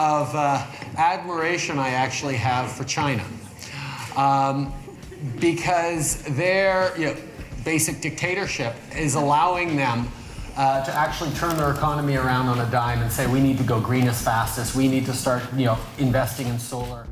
of admiration I actually have for China, because their basic dictatorship is allowing them to actually turn their economy around on a dime and say, we need to go green as fastest. We need to start, investing in solar.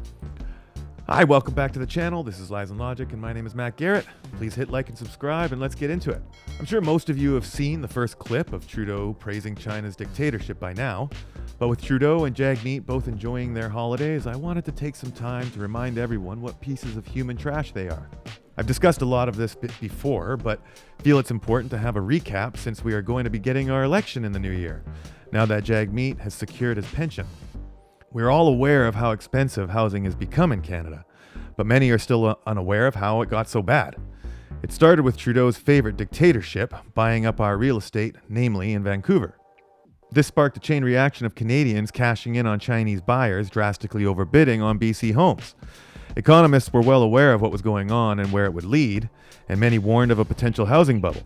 Hi, welcome back to the channel. This is Lies and Logic, and my name is Matt Garrett. Please hit like and subscribe, and let's get into it. I'm sure most of you have seen the first clip of Trudeau praising China's dictatorship by now, but with Trudeau and Jagmeet both enjoying their holidays, I wanted to take some time to remind everyone what pieces of human trash they are. I've discussed a lot of this before, but feel it's important to have a recap since we are going to be getting our election in the new year, now that Jagmeet has secured his pension. We're all aware of how expensive housing has become in Canada, but many are still unaware of how it got so bad. It started with Trudeau's favorite dictatorship, buying up our real estate, namely in Vancouver. This sparked a chain reaction of Canadians cashing in on Chinese buyers, drastically overbidding on BC homes. Economists were well aware of what was going on and where it would lead, and many warned of a potential housing bubble,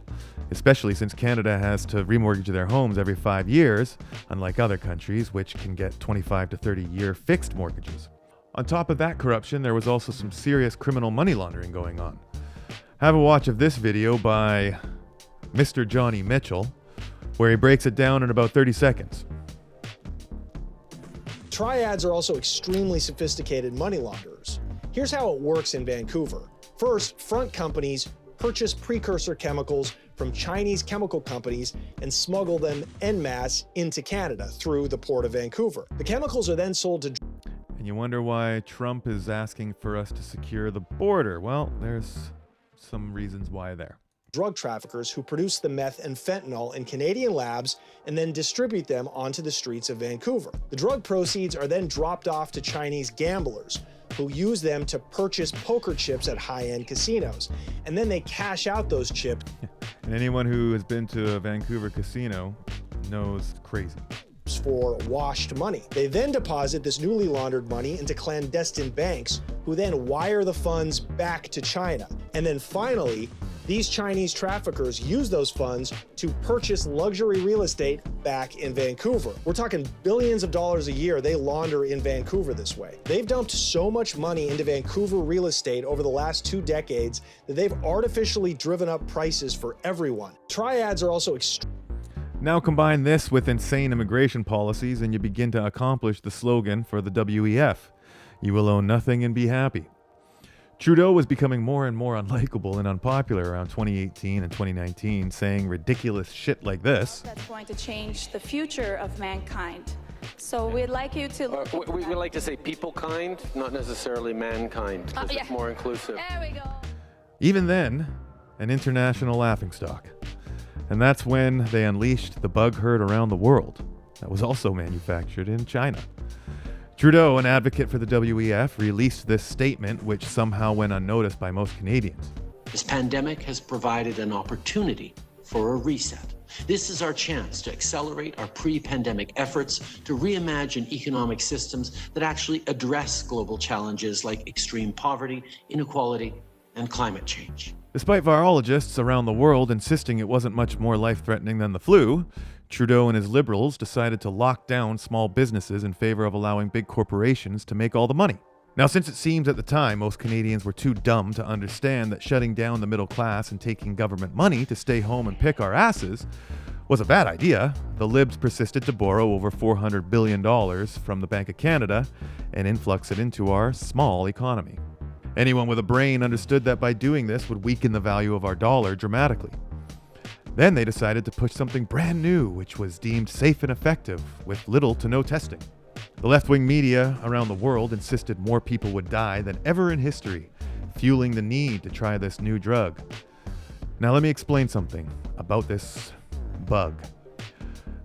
especially since Canada has to remortgage their homes every 5 years, unlike other countries which can get 25 to 30-year fixed mortgages. On top of that corruption, there was also some serious criminal money laundering going on. Have a watch of this video by Mr. Johnny Mitchell, where he breaks it down in about 30 seconds. Triads are also extremely sophisticated money launderers. Here's how it works in Vancouver. First, front companies purchase precursor chemicals from Chinese chemical companies and smuggle them en masse into Canada through the port of Vancouver. The chemicals are then sold to... And you wonder why Trump is asking for us to secure the border. Well, there's some reasons why there. Drug traffickers who produce the meth and fentanyl in Canadian labs and then distribute them onto the streets of Vancouver. The drug proceeds are then dropped off to Chinese gamblers who use them to purchase poker chips at high-end casinos. And then they cash out those chips. And anyone who has been to a Vancouver casino knows it's crazy. For washed money. They then deposit this newly laundered money into clandestine banks who then wire the funds back to China. And then finally, these Chinese traffickers use those funds to purchase luxury real estate back in Vancouver. We're talking billions of dollars a year they launder in Vancouver this way. They've dumped so much money into Vancouver real estate over the last 2 decades that they've artificially driven up prices for everyone. Triads are also Now combine this with insane immigration policies and you begin to accomplish the slogan for the WEF. You will own nothing and be happy. Trudeau was becoming more and more unlikable and unpopular around 2018 and 2019, saying ridiculous shit like this. That's going to change the future of mankind. So we'd like you to... we would like to say people kind, not necessarily mankind, because it's more inclusive. There we go. Even then, an international laughingstock. And that's when they unleashed the bug herd around the world that was also manufactured in China. Trudeau, an advocate for the WEF, released this statement, which somehow went unnoticed by most Canadians. This pandemic has provided an opportunity for a reset. This is our chance to accelerate our pre-pandemic efforts to reimagine economic systems that actually address global challenges like extreme poverty, inequality, and climate change. Despite virologists around the world insisting it wasn't much more life-threatening than the flu, Trudeau and his Liberals decided to lock down small businesses in favor of allowing big corporations to make all the money. Now, since it seems at the time most Canadians were too dumb to understand that shutting down the middle class and taking government money to stay home and pick our asses was a bad idea, the Libs persisted to borrow over $400 billion from the Bank of Canada and influx it into our small economy. Anyone with a brain understood that by doing this would weaken the value of our dollar dramatically. Then they decided to push something brand new, which was deemed safe and effective, with little to no testing. The left-wing media around the world insisted more people would die than ever in history, fueling the need to try this new drug. Now let me explain something about this bug.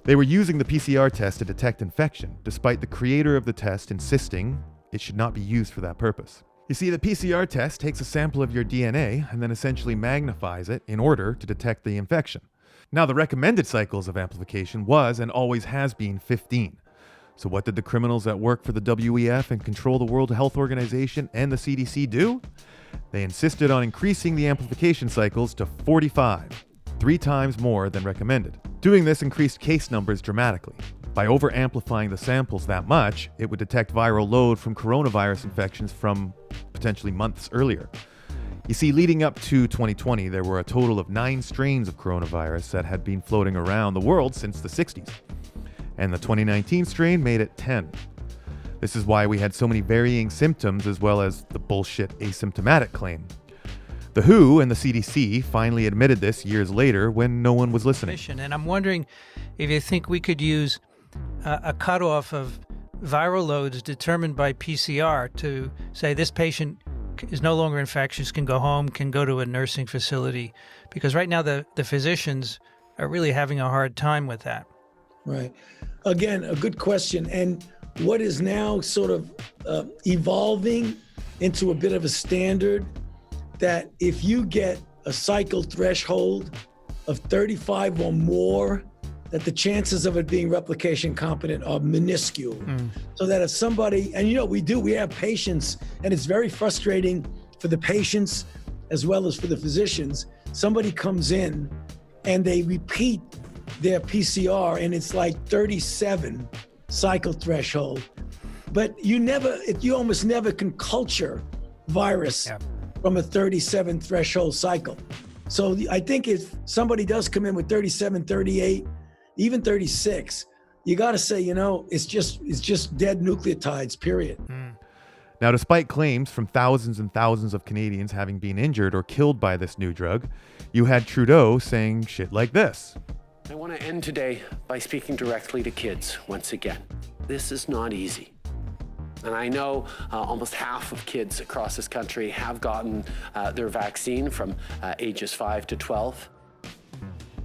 They were using the PCR test to detect infection, despite the creator of the test insisting it should not be used for that purpose. You see, the PCR test takes a sample of your DNA and then essentially magnifies it in order to detect the infection. Now, the recommended cycles of amplification was and always has been 15. So what did the criminals that work for the WEF and control the World Health Organization and the CDC do? They insisted on increasing the amplification cycles to 45, 3 times more than recommended. Doing this increased case numbers dramatically. By over-amplifying the samples that much, it would detect viral load from coronavirus infections from potentially months earlier. You see, leading up to 2020, there were a total of 9 strains of coronavirus that had been floating around the world since the 60s. And the 2019 strain made it 10. This is why we had so many varying symptoms as well as the bullshit asymptomatic claim. The WHO and the CDC finally admitted this years later when no one was listening. And I'm wondering if you think we could use a cutoff of viral loads determined by PCR to say this patient is no longer infectious, can go home, can go to a nursing facility. Because right now the physicians are really having a hard time with that. Right. Again, a good question. And what is now sort of evolving into a bit of a standard that if you get a cycle threshold of 35 or more, that the chances of it being replication competent are minuscule. So that if somebody, and we have patients, and it's very frustrating for the patients as well as for the physicians. Somebody comes in and they repeat their PCR and it's like 37 cycle threshold. But you almost never can culture virus from a 37 threshold cycle. So I think if somebody does come in with 37, 38, even 36, you got to say, it's just dead nucleotides, period. Now, despite claims from thousands and thousands of Canadians having been injured or killed by this new drug, you had Trudeau saying shit like this. I want to end today by speaking directly to kids once again. This is not easy. And I know almost half of kids across this country have gotten their vaccine from ages 5 to 12.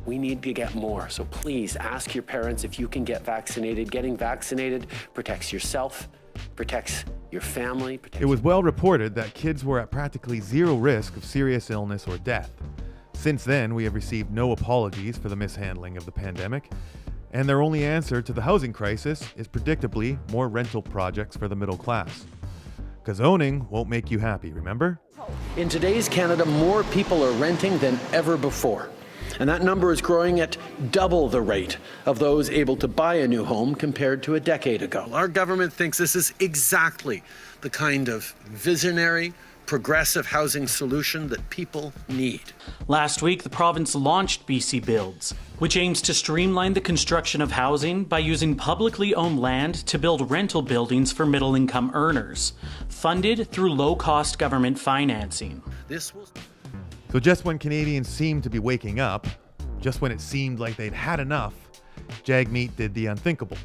We need to get more. So please ask your parents if you can get vaccinated. Getting vaccinated protects yourself, protects your family. It was well reported that kids were at practically zero risk of serious illness or death. Since then, we have received no apologies for the mishandling of the pandemic, and their only answer to the housing crisis is predictably more rental projects for the middle class. Because owning won't make you happy, remember? In today's Canada, more people are renting than ever before. And that number is growing at double the rate of those able to buy a new home compared to a decade ago. Our government thinks this is exactly the kind of visionary, progressive housing solution that people need. Last week, the province launched BC Builds, which aims to streamline the construction of housing by using publicly owned land to build rental buildings for middle-income earners, funded through low-cost government financing. So just when Canadians seemed to be waking up, just when it seemed like they'd had enough, Jagmeet did the unthinkable.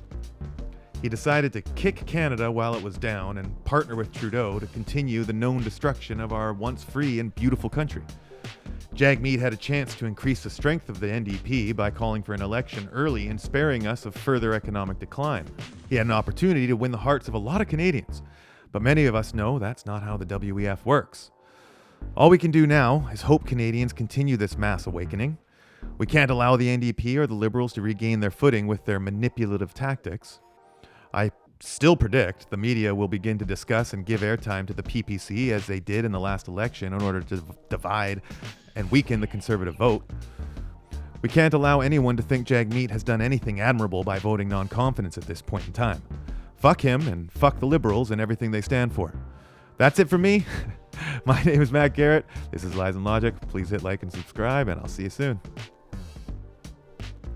He decided to kick Canada while it was down and partner with Trudeau to continue the known destruction of our once free and beautiful country. Jagmeet had a chance to increase the strength of the NDP by calling for an election early and sparing us of further economic decline. He had an opportunity to win the hearts of a lot of Canadians, but many of us know that's not how the WEF works. All we can do now is hope Canadians continue this mass awakening. We can't allow the NDP or the Liberals to regain their footing with their manipulative tactics. I still predict the media will begin to discuss and give airtime to the PPC as they did in the last election in order to divide and weaken the Conservative vote. We can't allow anyone to think Jagmeet has done anything admirable by voting non-confidence at this point in time. Fuck him and fuck the Liberals and everything they stand for. That's it for me. My name is Matt Garrett. This is Lies and Logic. Please hit like and subscribe, and I'll see you soon.